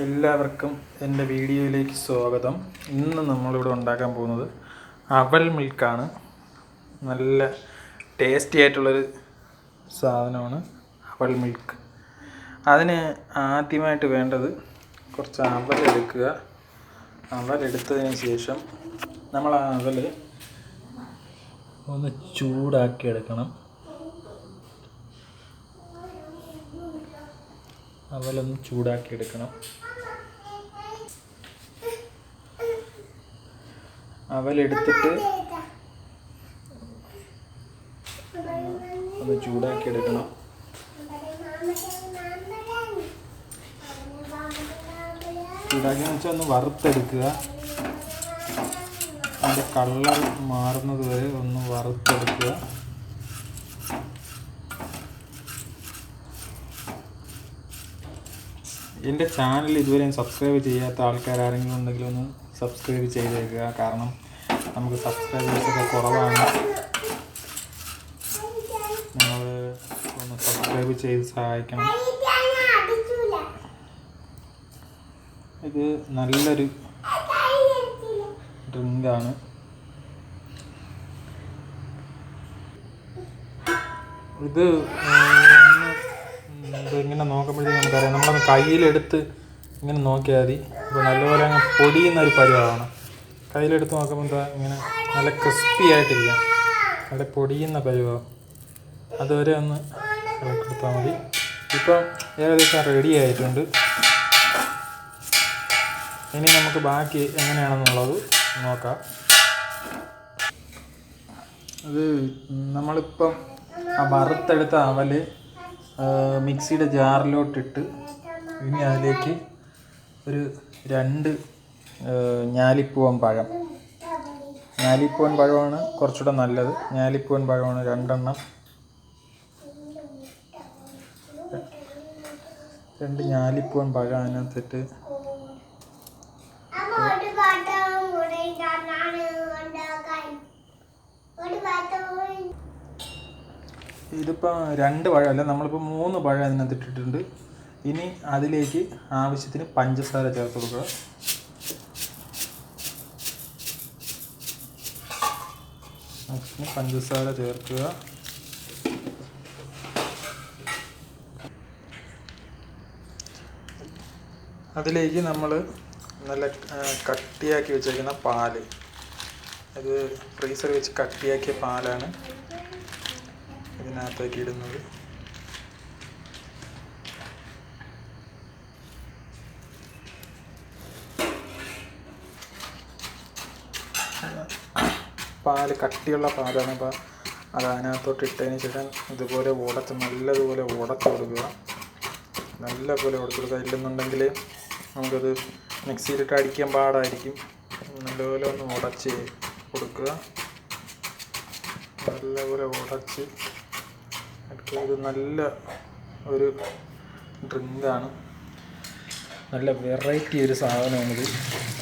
എല്ലാവർക്കും എൻ്റെ വീഡിയോയിലേക്ക് സ്വാഗതം. ഇന്ന് നമ്മളിവിടെ ഉണ്ടാക്കാൻ പോകുന്നത് അവൽ മിൽക്കാണ്. നല്ല ടേസ്റ്റി ആയിട്ടുള്ളൊരു സാധനമാണ് അവൽ മിൽക്ക്. അതിന് ആദ്യമായിട്ട് വേണ്ടത് കുറച്ച് അവൽ എടുക്കുക. അവലെടുത്തതിന് ശേഷം നമ്മൾ ആ അവൽ ഒന്ന് ചൂടാക്കി എടുക്കണം. അവലൊന്ന് ചൂടാക്കി എടുക്കണം. അവലെടുത്തിട്ട് ഒന്ന് ചൂടാക്കി എടുക്കണം. ചൂടാക്കിയെന്ന് വെച്ചാൽ ഒന്ന് വറുത്തെടുക്കുക. അതിൻ്റെ കളർ മാറുന്നത് വരെ ഒന്ന് വറുത്തെടുക്കുക. എൻ്റെ ചാനൽ ഇതുവരെയും സബ്സ്ക്രൈബ് ചെയ്യാത്ത ആൾക്കാരാരെങ്കിലും ഉണ്ടെങ്കിൽ ഒന്ന് സബ്സ്ക്രൈബ് ചെയ്തേക്കുക. കാരണം നമുക്ക് സബ്സ്ക്രൈബേഴ്സൊക്കെ കുറവാണ്. നിങ്ങൾ ഒന്ന് സബ്സ്ക്രൈബ് ചെയ്ത് സഹായിക്കണം. ഇത് നല്ലൊരു ഡ്രിങ്കാണ്. ഇത് ഇങ്ങനെ നോക്കുമ്പോഴത്തേക്കും നമുക്കറിയാം. നമ്മളൊന്ന് കയ്യിലെടുത്ത് ഇങ്ങനെ നോക്കിയാൽ മതി. അപ്പോൾ നല്ലപോലെ അങ്ങ് പൊടിയുന്നൊരു പരുവമാണ്. കയ്യിലെടുത്ത് നോക്കുമ്പോൾ എന്താ ഇങ്ങനെ നല്ല ക്രിസ്പി ആയിട്ടിരിക്കാം. നല്ല പൊടിയുന്ന പരുവം. അതുവരെ ഒന്ന് ഇളക്കിയെടുത്താൽ മതി. ഇപ്പം ഏകദേശം റെഡി ആയിട്ടുണ്ട്. ഇനി നമുക്ക് ബാക്കി എങ്ങനെയാണെന്നുള്ളത് നോക്കാം. അത് നമ്മളിപ്പം ആ വറുത്തെടുത്ത അവൽ മിക്സിയുടെ ജാറിലോട്ടിട്ട് ഇനി അതിലേക്ക് ഒരു 2 ഞാലിപ്പൂവൻ പഴം. ഞാലിപ്പൂവൻ പഴമാണ് കുറച്ചുകൂടെ നല്ലത്. ഞാലിപ്പൂവൻ പഴമാണ് 2 എണ്ണം. 2 ഞാലിപ്പൂവൻ പഴം അതിനകത്തിട്ട് ഇതിപ്പോൾ 2 പഴമല്ല, നമ്മളിപ്പോൾ 3 പഴം അതിനകത്ത് ഇട്ടിട്ടുണ്ട്. ഇനി അതിലേക്ക് ആവശ്യത്തിന് പഞ്ചസാര ചേർത്ത് കൊടുക്കുക. പഞ്ചസാര ചേർക്കുക. അതിലേക്ക് നമ്മൾ നല്ല കട്ടിയാക്കി വെച്ചേക്കുന്ന പാല്, അത് ഫ്രീസറിൽ വെച്ച് കട്ടിയാക്കിയ പാലാണ് ഇതിനകത്തേക്ക് ഇടുന്നത്. പാല് കട്ടിയുള്ള പാലാണ്. അപ്പോൾ അത് അതിനകത്തോട്ട് ഇട്ടതിന് ശേഷം ഇതുപോലെ നല്ലതുപോലെ ഉടച്ചു കൊടുക്കുക. നല്ലപോലെ ഉടച്ചു കൊടുക്കുക. ഇല്ലെന്നുണ്ടെങ്കിൽ നമുക്കത് മിക്സിയിലിട്ട് അടിക്കാൻ പാടായിരിക്കും. നല്ലപോലെ ഒന്ന് ഉടച്ച് കൊടുക്കുക. നല്ലപോലെ ഉടച്ച് എടുക്കുക. ഇത് നല്ല ഒരു ഡ്രിങ്കാണ്. നല്ല വെറൈറ്റി ഒരു സാധനമാണിത്.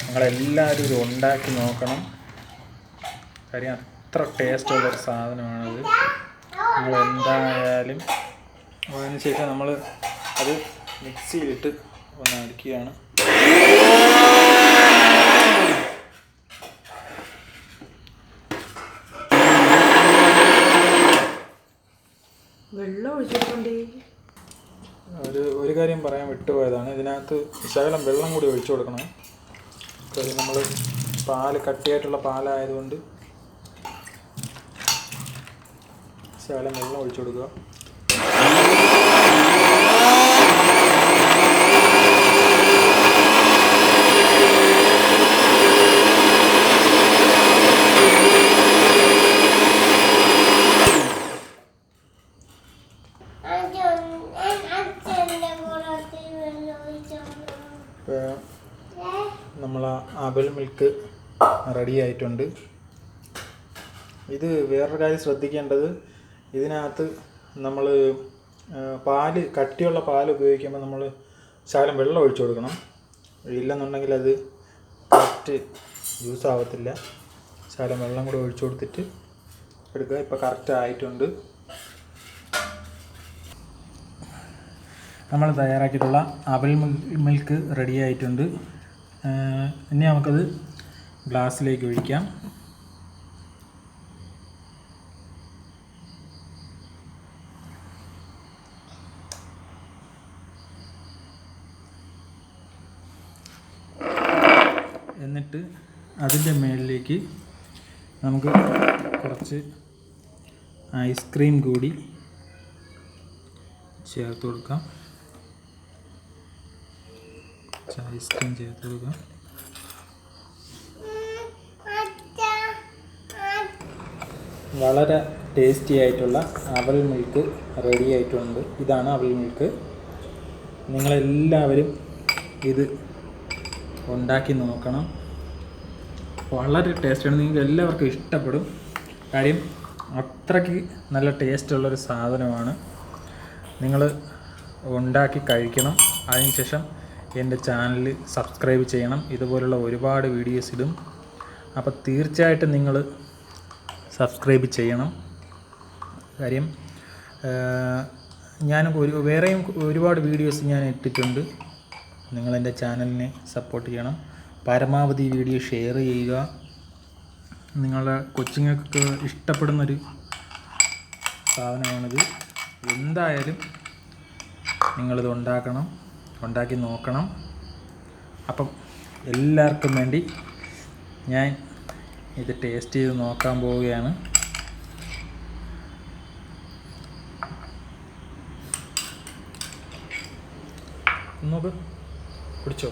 നിങ്ങളെല്ലാവരും ഇത് ഉണ്ടാക്കി നോക്കണം. കാര്യം അത്ര ടേസ്റ്റുള്ളൊരു സാധനമാണത്. നമ്മളെന്തായാലും അതിന് ശേഷം നമ്മൾ അത് മിക്സിയിലിട്ട് ഒന്ന് അടിക്കുകയാണ്. വെള്ളം ഒഴിച്ചിട്ടുണ്ട്. ഒരു കാര്യം പറയാൻ വിട്ടുപോയതാണ്. ഇതിനകത്ത് ശകലം വെള്ളം കൂടി ഒഴിച്ചു കൊടുക്കണം. കാര്യം നമ്മൾ പാല് കട്ടിയായിട്ടുള്ള പാലായതുകൊണ്ട് ശകലം വെള്ളം ഒഴിച്ചു കൊടുക്കുക. നമ്മൾ അവൽ മിൽക്ക് റെഡി ആയിട്ടുണ്ട്. ഇത് വേറൊരു കാര്യം ശ്രദ്ധിക്കേണ്ടത്, ഇതിനകത്ത് നമ്മൾ കട്ടിയുള്ള പാൽ ഉപയോഗിക്കുമ്പോൾ നമ്മൾ ശകലം വെള്ളം ഒഴിച്ചു കൊടുക്കണം. ഇല്ലെന്നുണ്ടെങ്കിൽ അത് കറക്റ്റ് ജ്യൂസ് ആവത്തില്ല. ശകലം വെള്ളം കൂടെ ഒഴിച്ചു കൊടുത്തിട്ട് എടുക്കുക. ഇപ്പോൾ കറക്റ്റ് ആയിട്ടുണ്ട്. നമ്മൾ തയ്യാറാക്കിയിട്ടുള്ള അവൽ മിൽക്ക് റെഡി ആയിട്ടുണ്ട്. ഇനി നമുക്കത് ഗ്ലാസ്സിലേക്ക് ഒഴിക്കാം. എന്നിട്ട് അതിൻ്റെ മുകളിലേക്ക് നമുക്ക് കുറച്ച് ഐസ്ക്രീം കൂടി ചേർത്ത് കൊടുക്കാം. ഐസ്ക്രീം ചേർത്ത് കൊടുക്കാം. വളരെ ടേസ്റ്റി ആയിട്ടുള്ള അവൽ മിൽക്ക് റെഡി ആയിട്ടുണ്ട്. ഇതാണ് അവൽ മിൽക്ക്. നിങ്ങളെല്ലാവരും ഇത് ഉണ്ടാക്കി നോക്കണം. വളരെ ടേസ്റ്റാണ്. നിങ്ങൾക്ക് എല്ലാവർക്കും ഇഷ്ടപ്പെടും. കാര്യം അത്രയ്ക്ക് നല്ല ടേസ്റ്റുള്ളൊരു സാധനമാണ്. നിങ്ങൾ ഉണ്ടാക്കി കഴിക്കണം. അതിനുശേഷം എൻ്റെ ചാനൽ സബ്സ്ക്രൈബ് ചെയ്യണം. ഇതുപോലുള്ള ഒരുപാട് വീഡിയോസ് ഇടും. അപ്പോൾ തീർച്ചയായിട്ടും നിങ്ങൾ സബ്സ്ക്രൈബ് ചെയ്യണം. കാര്യം ഞാൻ വേറെയും ഒരുപാട് വീഡിയോസ് ഞാൻ ഇട്ടിട്ടുണ്ട്. നിങ്ങളെൻ്റെ ചാനലിനെ സപ്പോർട്ട് ചെയ്യണം. പരമാവധി വീഡിയോ ഷെയർ ചെയ്യുക. നിങ്ങളുടെ കൊച്ചുങ്ങൾക്കൊക്കെ ഇഷ്ടപ്പെടുന്നൊരു സാധനമാണിത്. എന്തായാലും നിങ്ങളിത് ഉണ്ടാക്കി നോക്കണം. അപ്പം എല്ലാവർക്കും വേണ്ടി ഞാൻ ഇത് ടേസ്റ്റ് ചെയ്ത് നോക്കാൻ പോവുകയാണ്. നോക്ക്, പിടിച്ചോ.